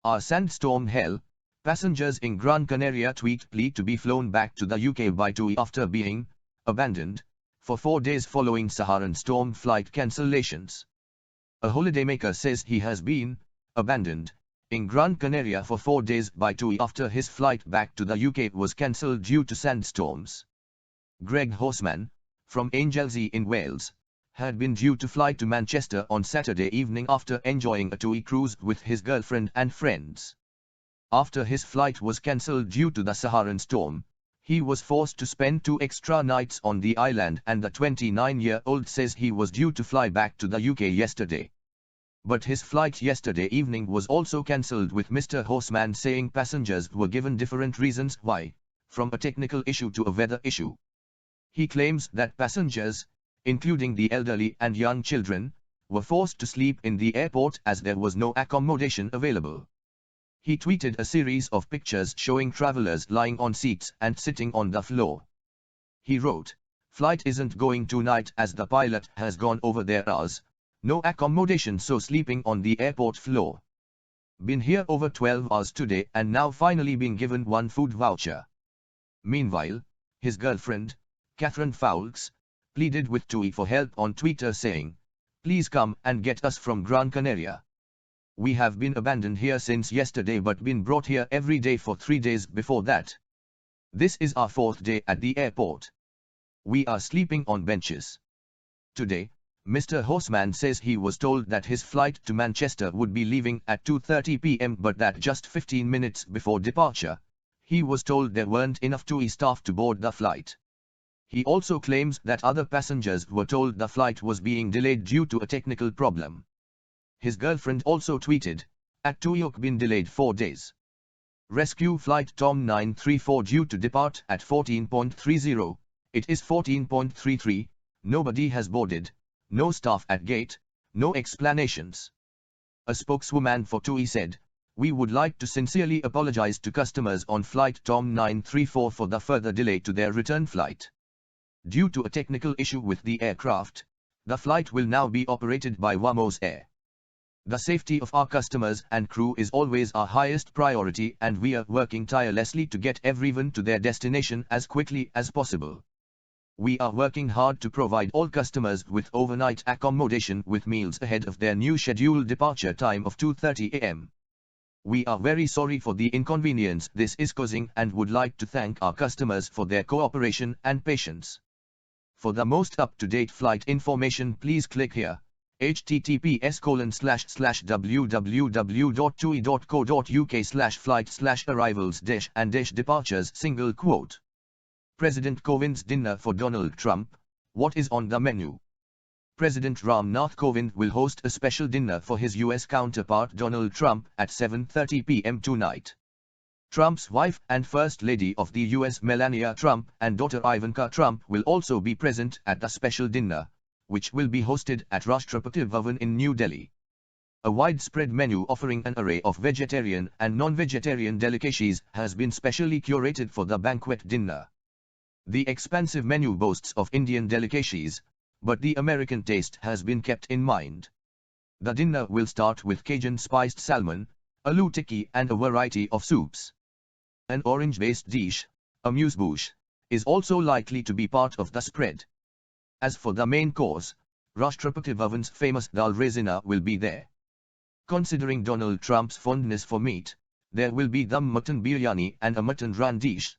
Our sandstorm hell. Passengers in Gran Canaria tweaked plea to be flown back to the UK by TUI after being abandoned for 4 days following Saharan storm flight cancellations. A holidaymaker says he has been abandoned in Gran Canaria for 4 days by TUI after his flight back to the UK was cancelled due to sandstorms. Mr Horsman, from Angelsey in Wales, had been due to fly to Manchester on Saturday evening after enjoying a TUI cruise with his girlfriend and friends. After his flight was cancelled due to the Saharan storm, he was forced to spend 2 extra nights on the island, and the 29-year-old says he was due to fly back to the UK yesterday. But his flight yesterday evening was also cancelled, with Mr Horsman saying passengers were given different reasons why, from a technical issue to a weather issue. He claims that passengers, including the elderly and young children, were forced to sleep in the airport as there was no accommodation available. He tweeted a series of pictures showing travelers lying on seats and sitting on the floor. He wrote, "Flight isn't going tonight as the pilot has gone over their hours, no accommodation, so sleeping on the airport floor. Been here over 12 hours today and now finally being given 1 food voucher." Meanwhile, his girlfriend, Catherine Fowles, pleaded with TUI for help on Twitter saying, "Please come and get us from Gran Canaria. We have been abandoned here since yesterday but been brought here every day for 3 days before that. This is our 4th day at the airport. We are sleeping on benches." Today, Mr Horsman says he was told that his flight to Manchester would be leaving at 2:30 p.m. but that just 15 minutes before departure, he was told there weren't enough TUI staff to board the flight. He also claims that other passengers were told the flight was being delayed due to a technical problem. His girlfriend also tweeted, "At TUI been delayed 4 days. Rescue flight Tom 934 due to depart at 14.30, it is 14.33, nobody has boarded, no staff at gate, no explanations." A spokeswoman for TUI said, "We would like to sincerely apologize to customers on flight Tom 934 for the further delay to their return flight. Due to a technical issue with the aircraft, the flight will now be operated by Wamos Air. The safety of our customers and crew is always our highest priority, and we are working tirelessly to get everyone to their destination as quickly as possible. We are working hard to provide all customers with overnight accommodation with meals ahead of their new scheduled departure time of 2:30 a.m. We are very sorry for the inconvenience this is causing and would like to thank our customers for their cooperation and patience. For the most up-to-date flight information, please click here. https://www.tui.co.uk/flight/arrivals-and-departures. President Kovind's dinner for Donald Trump. What is on the menu? President Ramnath Kovind will host a special dinner for his US counterpart Donald Trump at 7:30 p.m. tonight. Trump's wife and First Lady of the US Melania Trump and daughter Ivanka Trump will also be present at the special dinner, which will be hosted at Rashtrapati Bhavan in New Delhi. A widespread menu offering an array of vegetarian and non-vegetarian delicacies has been specially curated for the banquet dinner. The expansive menu boasts of Indian delicacies, but the American taste has been kept in mind. The dinner will start with Cajun spiced salmon, aloo tikki and a variety of soups. An orange-based dish, amuse-bouche, is also likely to be part of the spread. As for the main course, Rashtrapati Bhavan's famous dal raisina will be there. Considering Donald Trump's fondness for meat, there will be dum mutton biryani and a mutton ran dish.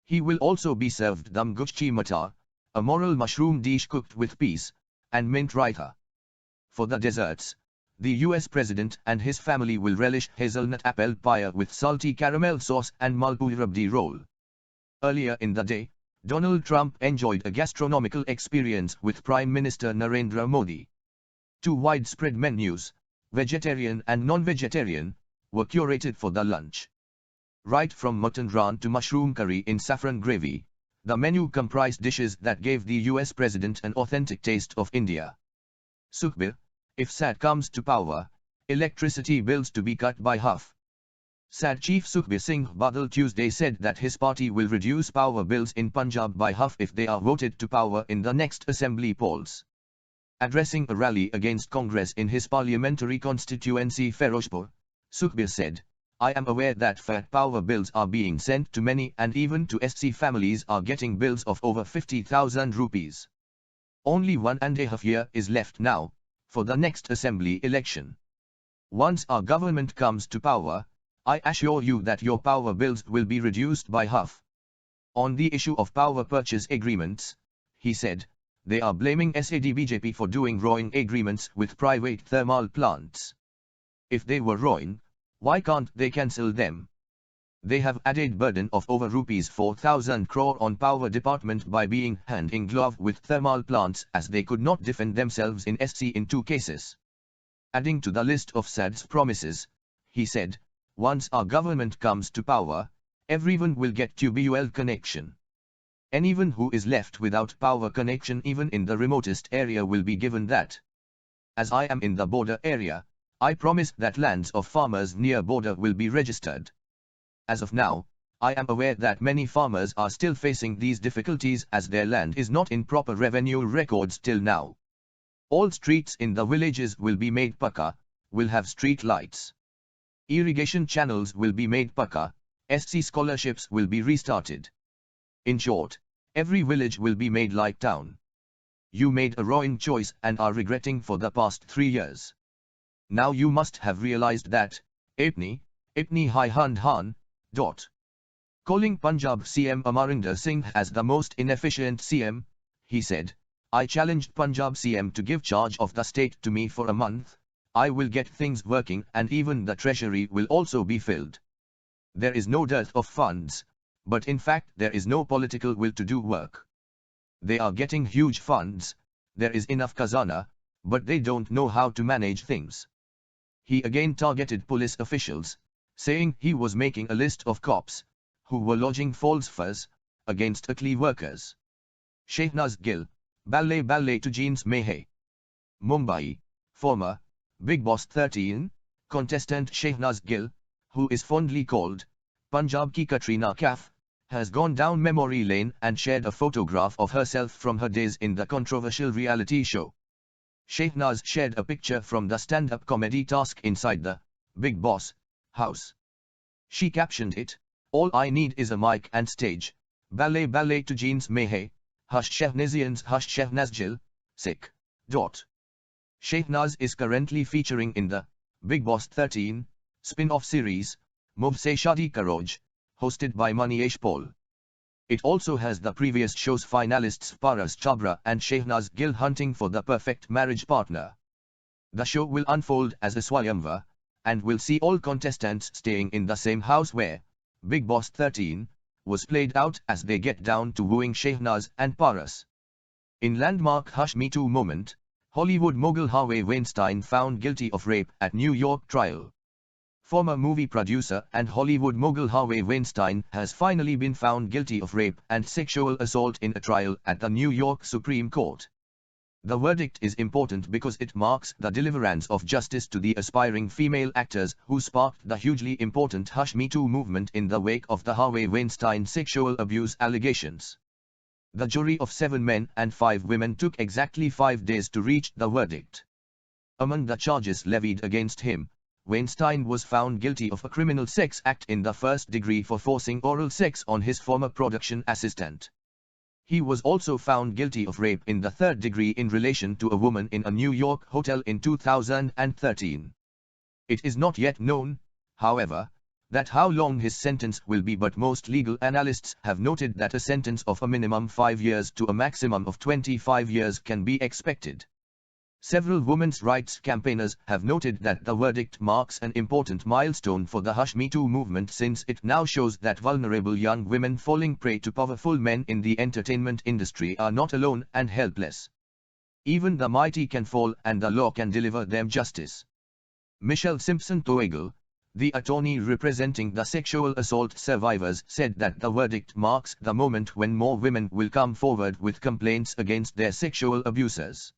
He will also be served dum guchchi matar, a moral mushroom dish cooked with peas and mint raita. For the desserts, the US President and his family will relish hazelnut apple pie with salty caramel sauce and malpui rabdi roll. Earlier in the day, Donald Trump enjoyed a gastronomical experience with Prime Minister Narendra Modi. 2 widespread menus, vegetarian and non-vegetarian, were curated for the lunch. Right from mutton ran to mushroom curry in saffron gravy, the menu comprised dishes that gave the US President an authentic taste of India. Sukhbir, if SAD comes to power, electricity bills to be cut by half. SAD Chief Sukhbir Singh Badal Tuesday said that his party will reduce power bills in Punjab by half if they are voted to power in the next assembly polls. Addressing a rally against Congress in his parliamentary constituency Ferozpur, Sukhbir said, I am aware that fat power bills are being sent to many and even to SC families are getting bills of over 50,000 rupees. Only 1.5 years is left now, for the next assembly election. Once our government comes to power, I assure you that your power bills will be reduced by half. On the issue of power purchase agreements, he said, they are blaming SAD-BJP for doing rowing agreements with private thermal plants. If they were rowing, why can't they cancel them? They have added burden of over rupees 4,000 crore on power department by being hand in glove with thermal plants as they could not defend themselves in SC in 2 cases. Adding to the list of SAD's promises, he said, once our government comes to power, everyone will get tubewell connection. Anyone who is left without power connection even in the remotest area will be given that. As I am in the border area, I promise that lands of farmers near border will be registered. As of now, I am aware that many farmers are still facing these difficulties as their land is not in proper revenue records till now. All streets in the villages will be made pakka, will have street lights. Irrigation channels will be made pakka, SC scholarships will be restarted. In short, every village will be made like town. You made a wrong choice and are regretting for the past 3 years. Now you must have realized that, apni hai hand han. Calling Punjab CM Amarinder Singh as the most inefficient CM, he said, I challenged Punjab CM to give charge of the state to me for a month. I will get things working and even the treasury will also be filled. There is no dearth of funds, but in fact there is no political will to do work. They are getting huge funds, there is enough khazana, but they don't know how to manage things. He again targeted police officials, saying he was making a list of cops, who were lodging false furs, against Akli workers. Shehnaz Gill, Balle to Jeans Mehe. Mumbai, former Big Boss 13, contestant Shehnaz Gill, who is fondly called Punjab ki Katrina Kaif, has gone down memory lane and shared a photograph of herself from her days in the controversial reality show. Shehnaz shared a picture from the stand-up comedy task inside the Big Boss house. She captioned it, all I need is a mic and stage, Balle to Jeans Mehe, Hush Shehnazians Hush Shehnaz sick. Shehnaz is currently featuring in the Big Boss 13 spin-off series, Mujhse Shaadi Karoj, hosted by Manish Paul. It also has the previous show's finalists Paras Chabra and Shehnaz Gill hunting for the perfect marriage partner. The show will unfold as a Swayamvar, and will see all contestants staying in the same house where Big Boss 13 was played out as they get down to wooing Shehnaz and Paras. In landmark Hush Me Too moment, Hollywood mogul Harvey Weinstein found guilty of rape at New York trial. Former movie producer and Hollywood mogul Harvey Weinstein has finally been found guilty of rape and sexual assault in a trial at the New York Supreme Court. The verdict is important because it marks the deliverance of justice to the aspiring female actors who sparked the hugely important Hush Me Too movement in the wake of the Harvey Weinstein sexual abuse allegations. The jury of 7 men and 5 women took exactly 5 days to reach the verdict. Among the charges levied against him, Weinstein was found guilty of a criminal sex act in the first degree for forcing oral sex on his former production assistant. He was also found guilty of rape in the third degree in relation to a woman in a New York hotel in 2013. It is not yet known, however, that how long his sentence will be, but most legal analysts have noted that a sentence of a minimum 5 years to a maximum of 25 years can be expected. Several women's rights campaigners have noted that the verdict marks an important milestone for the Hush Me Too movement, since it now shows that vulnerable young women falling prey to powerful men in the entertainment industry are not alone and helpless. Even the mighty can fall and the law can deliver them justice. Michelle Simpson-Toegle, the attorney representing the sexual assault survivors, said that the verdict marks the moment when more women will come forward with complaints against their sexual abusers.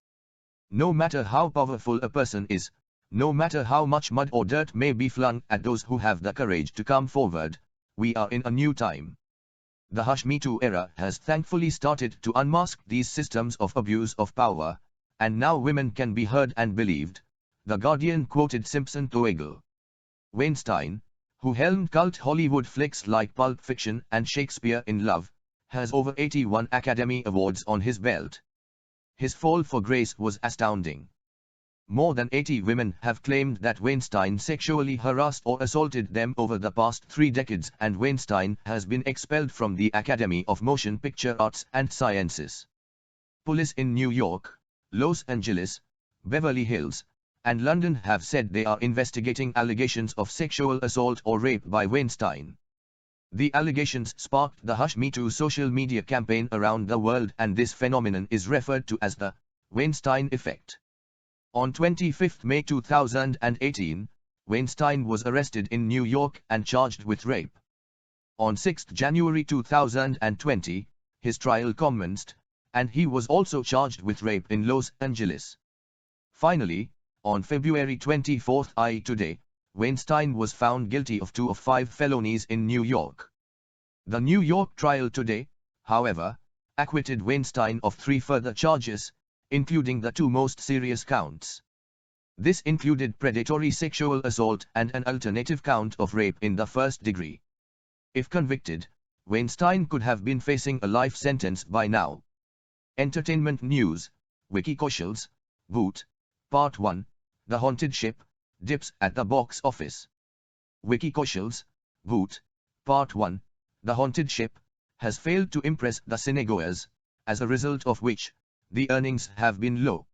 No matter how powerful a person is, no matter how much mud or dirt may be flung at those who have the courage to come forward, we are in a new time. The Hush Me Too era has thankfully started to unmask these systems of abuse of power, and now women can be heard and believed, The Guardian quoted Simpson-Toegle. Weinstein, who helmed cult Hollywood flicks like Pulp Fiction and Shakespeare in Love, has over 81 Academy Awards on his belt. His fall for grace was astounding. More than 80 women have claimed that Weinstein sexually harassed or assaulted them over the past 3 decades, and Weinstein has been expelled from the Academy of Motion Picture Arts and Sciences. Police in New York, Los Angeles, Beverly Hills, and London have said they are investigating allegations of sexual assault or rape by Weinstein. The allegations sparked the Hush Me Too social media campaign around the world, and this phenomenon is referred to as the Weinstein effect. On 25 May 2018, Weinstein was arrested in New York and charged with rape. On 6 January 2020, his trial commenced, and he was also charged with rape in Los Angeles. Finally, on February 24 today, Weinstein was found guilty of 2 of 5 felonies in New York. The New York trial today, however, acquitted Weinstein of 3 further charges, including the 2 most serious counts. This included predatory sexual assault and an alternative count of rape in the first degree. If convicted, Weinstein could have been facing a life sentence by now. Entertainment news, Wiki Koshals, Boot, Part 1, The Haunted Ship, dips at the box office. Wiki Koshals, Boot, Part 1, The Haunted Ship, has failed to impress the cinegoers, as a result of which, the earnings have been low.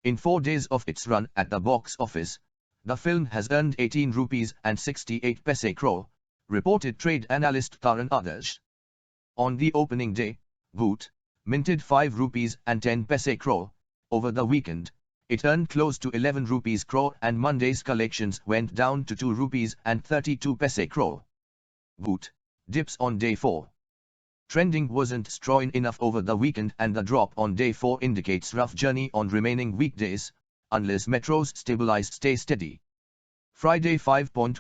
In 4 days of its run at the box office, the film has earned 18 rupees and 68 paise crore, reported trade analyst Saharan Adarsh. On the opening day, Boot minted 5 rupees and 10 paise crore. Over the weekend, it earned close to 11 rupees crore, and Monday's collections went down to 2 rupees and 32 paise crore. Boot dips on day 4. Trending wasn't strong enough over the weekend, and the drop on day 4 indicates rough journey on remaining weekdays, unless metros stay steady. Friday 5.10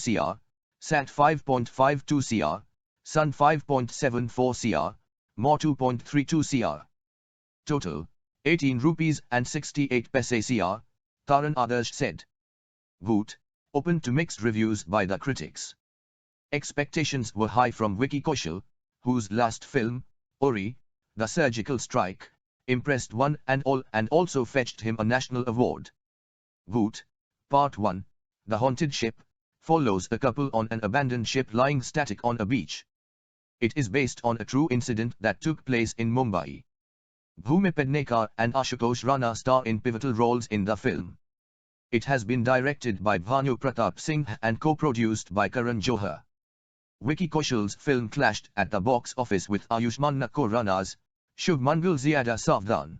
cr, Sat 5.52 cr, Sun 5.74 cr, Mo 2.32 cr. Total, 18 rupees and 68 paise cr, Saharan Adarsh said. Boot opened to mixed reviews by the critics. Expectations were high from Wiki Koshal, whose last film, Ori, The Surgical Strike, impressed one and all and also fetched him a national award. Boot, Part 1, The Haunted Ship, follows a couple on an abandoned ship lying static on a beach. It is based on a true incident that took place in Mumbai. Bhumi Pednekar and Ashutosh Rana star in pivotal roles in the film. It has been directed by Bhanu Pratap Singh and co-produced by Karan Johar. Wiki Koshal's film clashed at the box office with Ayushmann Khurrana's Shubh Mangal Zyada Savdhan.